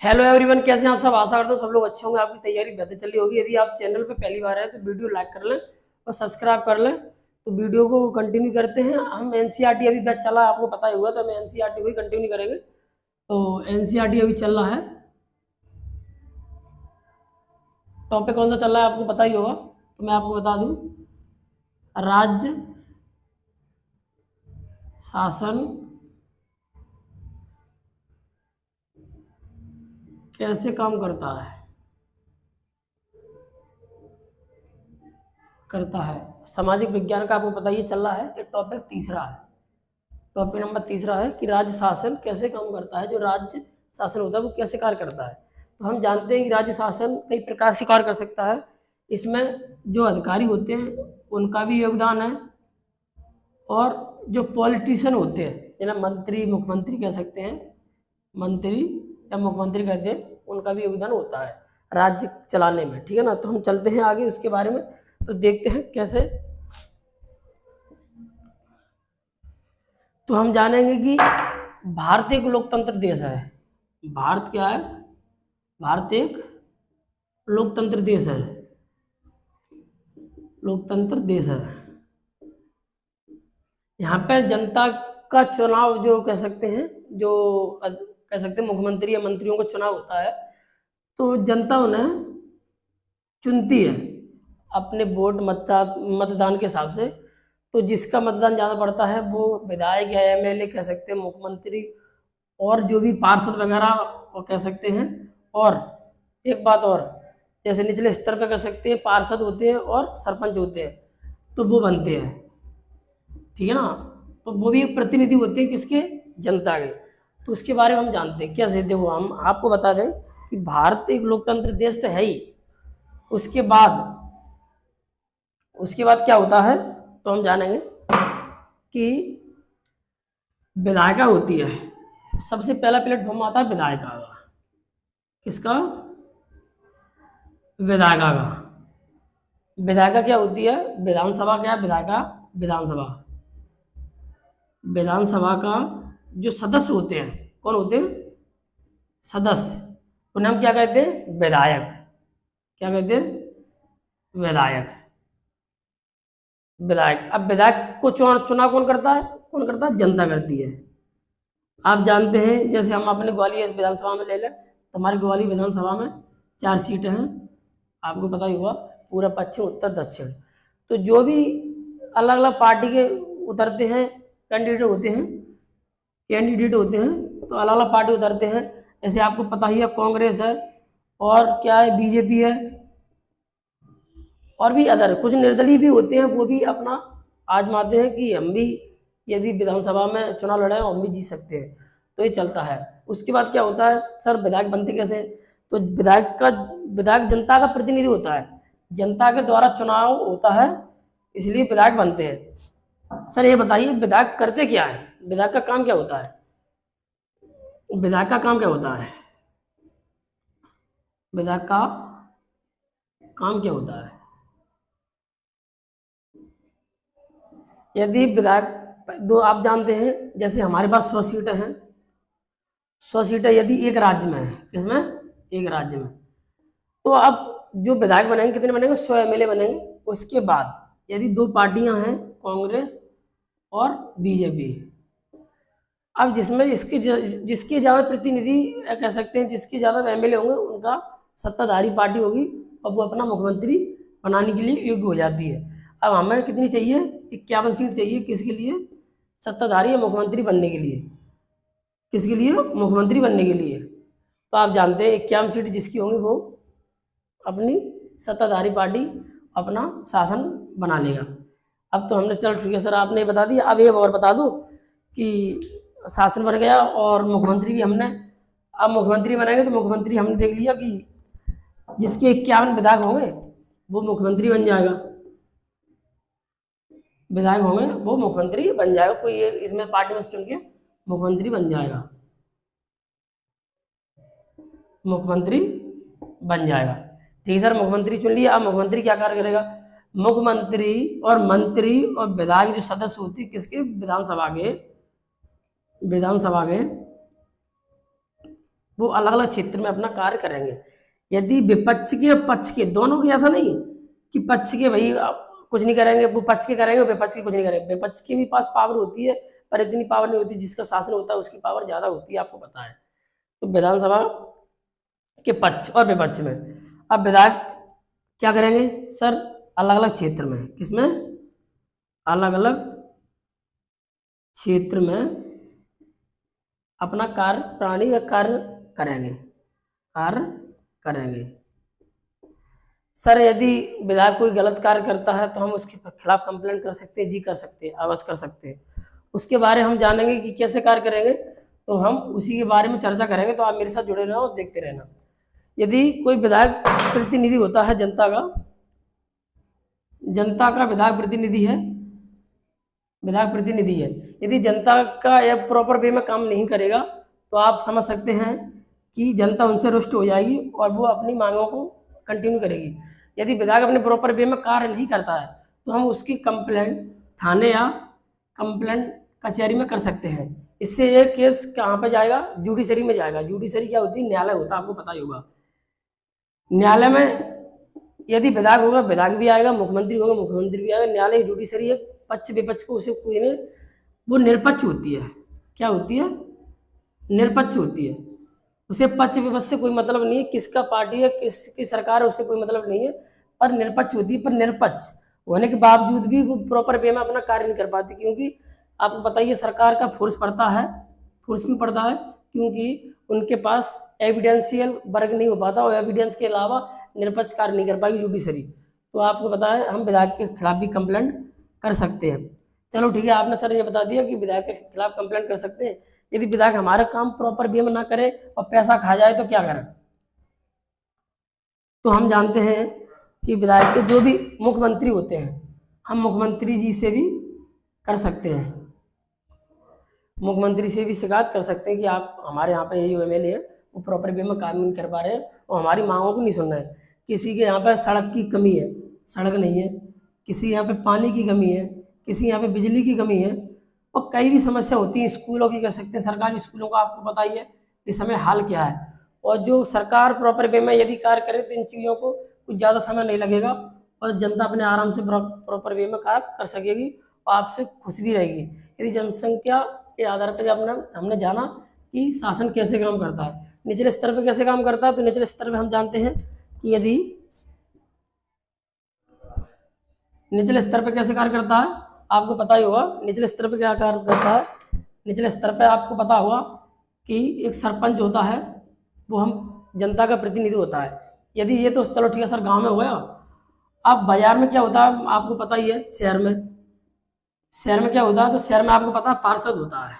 Hello everyone, कैसे हैं आप सब। आशा करता हूँ सब लोग अच्छे होंगे, आपकी तैयारी बेहतर चल रही होगी। यदि आप चैनल पे पहली बार आए तो वीडियो लाइक कर लें और सब्सक्राइब कर लें। तो वीडियो को कंटिन्यू करते हैं। हम एनसीईआरटी अभी बैच चला है, आपको पता ही होगा, तो हम एनसीईआरटी को ही कंटिन्यू करेंगे। तो एनसीईआरटी अभी चल रहा है। टॉपिक कौन सा चल रहा है आपको पता ही होगा, तो मैं आपको बता दूँ। राज्य शासन कैसे काम करता है सामाजिक विज्ञान का आपको पता ही चल रहा है। ये टॉपिक तीसरा है। टॉपिक नंबर तीसरा है कि राज्य शासन कैसे काम करता है। जो राज्य शासन होता है वो कैसे कार्य करता है। तो हम जानते हैं कि राज्य शासन कई प्रकार से कार्य कर सकता है। इसमें जो अधिकारी होते हैं उनका भी योगदान है, और जो पॉलिटिशियन होते हैं, जिन्हें मंत्री मुख्यमंत्री कह सकते हैं, मंत्री या मुख्यमंत्री कहते हैं, उनका भी योगदान होता है राज्य चलाने में। ठीक है ना। तो हम चलते हैं आगे उसके बारे में, तो देखते हैं कैसे। तो हम जानेंगे कि भारत एक लोकतंत्र देश है। भारत क्या है? भारत एक लोकतंत्र देश है। लोकतंत्र देश है। यहाँ पे जनता का चुनाव जो कह सकते हैं, जो कह सकते हैं मुख्यमंत्री या मंत्रियों का चुनाव होता है, तो जनता उन्हें चुनती है अपने वोट मतदान के हिसाब से। तो जिसका मतदान ज़्यादा पड़ता है वो विधायक या एमएलए कह सकते हैं, मुख्यमंत्री और जो भी पार्षद वगैरह वो कह सकते हैं। और एक बात और, जैसे निचले स्तर पर कह सकते हैं पार्षद होते हैं और सरपंच होते हैं, तो वो बनते हैं। ठीक है ना। तो वो भी प्रतिनिधि होते हैं किसके? जनता के। तो उसके बारे में हम जानते हैं कैसे। देखो, हम आपको बता दें कि भारत एक लोकतंत्र देश तो है ही। उसके बाद क्या होता है, तो हम जानेंगे कि विधायिका होती है। सबसे पहला प्लेटफॉर्म आता है विधायिका का। किसका? विधायिका का। विधायिका क्या होती है? विधानसभा क्या है? विधायिका विधानसभा। विधानसभा का जो सदस्य होते हैं, कौन होते हैं? सदस्य। उन्हें हम क्या कहते हैं? विधायक। क्या कहते हैं? विधायक। विधायक। अब विधायक को चुनाव कौन करता है? कौन करता है? जनता करती है। आप जानते हैं, जैसे हम अपने ग्वालियर विधानसभा में ले लें, तो हमारी ग्वालियर विधानसभा में 4 सीटें हैं। आपको पता ही होगा, पूरा पश्चिम उत्तर दक्षिण। तो जो भी अलग अलग पार्टी के उतरते हैं, कैंडिडेट होते हैं, तो अलग अलग पार्टी उतरते हैं। जैसे आपको पता ही है, कांग्रेस है, और क्या है, बीजेपी है, और भी अदर कुछ निर्दलीय भी होते हैं। वो भी अपना आजमाते हैं कि हम भी यदि विधानसभा में चुनाव लड़े हम भी जीत सकते हैं। तो ये चलता है। उसके बाद क्या होता है, सर विधायक बनते कैसे? तो विधायक जनता का प्रतिनिधि होता है, जनता के द्वारा चुनाव होता है, इसलिए विधायक बनते हैं। सर ये बताइए, विधायक करते क्या है? विधायक का काम क्या होता है? विधायक का काम क्या होता है? विधायक का काम क्या होता है? यदि विधायक दो, आप जानते हैं, जैसे हमारे पास 100 सीटें हैं। 100 सीटें यदि एक राज्य में है, किसमें? एक राज्य में। तो अब जो विधायक बनेंगे कितने बनेंगे? 100 एमएलए बनेंगे। उसके बाद यदि 2 पार्टियां हैं, कांग्रेस और बीजेपी, अब जिसमें जिसके ज़्यादा प्रतिनिधि कह सकते हैं, जिसके ज़्यादा एमएलए होंगे, उनका सत्ताधारी पार्टी होगी, और वो अपना मुख्यमंत्री बनाने के लिए योग्य हो जाती है। अब हमें कितनी चाहिए? 51 सीट चाहिए। किसके लिए? सत्ताधारी या मुख्यमंत्री बनने के लिए। किसके लिए? मुख्यमंत्री बनने के लिए। तो आप जानते हैं 51 सीट जिसकी होंगी वो अपनी सत्ताधारी पार्टी अपना शासन बना लेगा। अब तो हमने, चल ठीक है सर आपने बता दिया, अब एक और बता दो कि शासन बन गया और मुख्यमंत्री भी हमने, अब मुख्यमंत्री बनाएंगे तो मुख्यमंत्री हमने देख लिया कि जिसके 51 विधायक होंगे वो मुख्यमंत्री बन जाएगा। विधायक होंगे वो मुख्यमंत्री बन जाएगा। कोई इसमें पार्टी में से चुन के मुख्यमंत्री बन जाएगा। मुख्यमंत्री बन जाएगा। ठीक है सर, मुख्यमंत्री चुन लिया। अब मुख्यमंत्री क्या कार्य करेगा? मुख्यमंत्री और मंत्री और विधायक जो सदस्य होते हैं किसके? विधानसभा के वो अलग अलग क्षेत्र में अपना कार्य करेंगे। यदि विपक्ष के और पक्ष के दोनों की, ऐसा नहीं कि पक्ष के भाई कुछ नहीं करेंगे, वो पक्ष के करेंगे, विपक्ष के कुछ नहीं करेंगे। विपक्ष के भी पास पावर होती है, पर इतनी पावर नहीं होती। जिसका शासन होता है उसकी पावर ज़्यादा होती है, आपको पता है। तो विधानसभा के पक्ष और विपक्ष में अब विधायक क्या करेंगे सर, अलग अलग क्षेत्र में, किसमें, अलग अलग क्षेत्र में अपना कार्य प्रणाली का कार्य करेंगे। सर यदि विधायक कोई गलत कार्य करता है तो हम उसके खिलाफ कंप्लेंट कर सकते हैं, जी कर सकते हैं, अवश्य कर सकते हैं। उसके बारे में हम जानेंगे कि कैसे कार्य करेंगे, तो हम उसी के बारे में चर्चा करेंगे। तो आप मेरे साथ जुड़े रहना और देखते रहना। यदि कोई विधायक प्रतिनिधि होता है जनता का विधायक प्रतिनिधि है, यदि जनता का यह प्रॉपर वे में काम नहीं करेगा तो आप समझ सकते हैं कि जनता उनसे रुष्ट हो जाएगी और वो अपनी मांगों को कंटिन्यू करेगी। यदि विधायक अपने प्रॉपर वे में कार्य नहीं करता है तो हम उसकी कंप्लेंट थाने या कंप्लेंट कचहरी में कर सकते हैं। इससे ये केस कहाँ पर जाएगा, जुडिशरी में जाएगा। जुडिशरी क्या होती है, न्यायालय होता है, आपको पता ही होगा। न्यायालय में यदि विधायक होगा, विधायक भी आएगा, मुख्यमंत्री होगा, मुख्यमंत्री भी आएगा। न्यायालय जुडिशरी एक पक्ष विपक्ष को उसे कोई नहीं, वो निरपक्ष होती है। क्या होती है, निरपक्ष होती है। उसे पक्ष विपक्ष से कोई मतलब नहीं है, किसका पार्टी है, किसकी सरकार है, उससे कोई मतलब नहीं है, पर निरपक्ष होती है। पर निरपक्ष होने के बावजूद भी वो प्रॉपर वे में अपना कार्य नहीं कर पाती, क्योंकि आपको पता ही है सरकार का फोर्स पड़ता है। फोर्स क्यों पड़ता है, क्योंकि उनके पास एविडेंशियल वर्क नहीं हो पाता और एविडेंस के अलावा निरपक्ष कार्य नहीं कर पाएगी जुडिशरी। तो आपको पता है हम विधायक के खिलाफ भी कंप्लेंट कर सकते हैं। चलो ठीक है, आपने सर ये बता दिया कि विधायक के खिलाफ कंप्लेंट कर सकते हैं। यदि विधायक हमारा काम प्रॉपर वे में ना करे और पैसा खा जाए तो क्या करें। तो हम जानते हैं कि विधायक के जो भी मुख्यमंत्री होते हैं, हम मुख्यमंत्री जी से भी कर सकते हैं, मुख्यमंत्री से भी शिकायत कर सकते हैं कि आप हमारे यहाँ पे ये एमएलए है वो प्रॉपर वे में काम नहीं कर पा रहे हैं और हमारी मांगों को नहीं सुन रहे हैं। किसी के यहाँ पर सड़क की कमी है, सड़क नहीं है, किसी यहाँ पे पानी की कमी है, किसी यहाँ पे बिजली की कमी है, और कई भी समस्या होती है। स्कूलों की कह सकते हैं, सरकारी स्कूलों का आपको पता ही है इस समय हाल क्या है। और जो सरकार प्रॉपर वे में यदि कार्य करे तो इन चीज़ों को कुछ ज़्यादा समय नहीं लगेगा और जनता अपने आराम से प्रॉपर वे में कार्य कर सकेगी और आपसे खुश भी रहेगी। यदि जनसंख्या के आधार पर जब हमने जाना कि शासन कैसे काम करता है, निचले स्तर पर कैसे काम करता है, तो निचले स्तर पर हम जानते हैं कि यदि निचले स्तर पर कैसे कार्य करता है आपको पता ही होगा। निचले स्तर पर क्या कार्य करता है, निचले स्तर पर आपको पता होगा कि एक सरपंच होता है, वो हम जनता का प्रतिनिधि होता है। यदि ये तो चलो ठीक है सर, गांव में हो गया। अब बाजार में क्या होता है आपको पता ही है, शहर में क्या होता है, तो शहर में आपको पता है पार्षद होता है,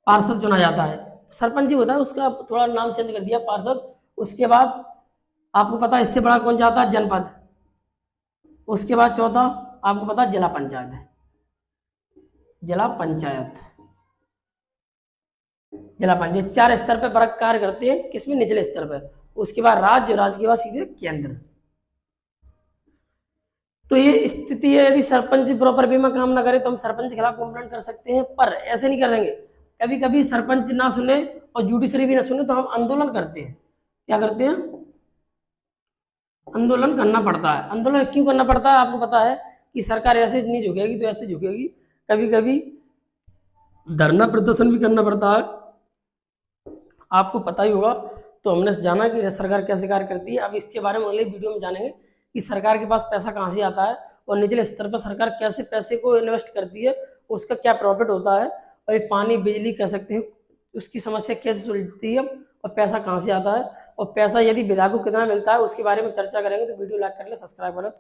पार्षद चुना जाता है। सरपंच ही होता है, उसका थोड़ा नाम चेंज कर दिया पार्षद। उसके बाद आपको पता है इससे बड़ा कौन जाता है, जनपद। उसके बाद चौथा आपको पता है जिला पंचायत है, जिला पंचायत 4 स्तर पर फर्क कार्य करते हैं, किसमें, निचले स्तर पर। उसके बाद राज्य के बाद सीधे केंद्र। तो ये स्थिति है। यदि सरपंच प्रॉपर वे में काम ना करे तो हम सरपंच के खिलाफ कंप्लेंट कर सकते हैं, पर ऐसे नहीं करेंगे। कभी कभी सरपंच ना सुने और जुडिशरी भी ना सुने तो हम आंदोलन करते हैं। क्या करते हैं, आंदोलन करना पड़ता है। आंदोलन क्यों करना पड़ता है, आपको पता है कि सरकार ऐसे नहीं झुकेगी तो ऐसे झुकेगी। कभी कभी धरना प्रदर्शन भी करना पड़ता है, आपको पता ही होगा। तो हमने जाना कि सरकार कैसे कार्य करती है। अब इसके बारे में अगले वीडियो में जानेंगे कि सरकार के पास पैसा कहाँ से आता है और निचले स्तर पर सरकार कैसे पैसे को इन्वेस्ट करती है, उसका क्या प्रॉफिट होता है, और ये पानी बिजली कह सकते हैं उसकी समस्या कैसे सुलझती है और पैसा कहाँ से आता है, और पैसा यदि विधायक को कितना मिलता है उसके बारे में चर्चा करेंगे। तो वीडियो लाइक कर ले, सब्सक्राइब करें।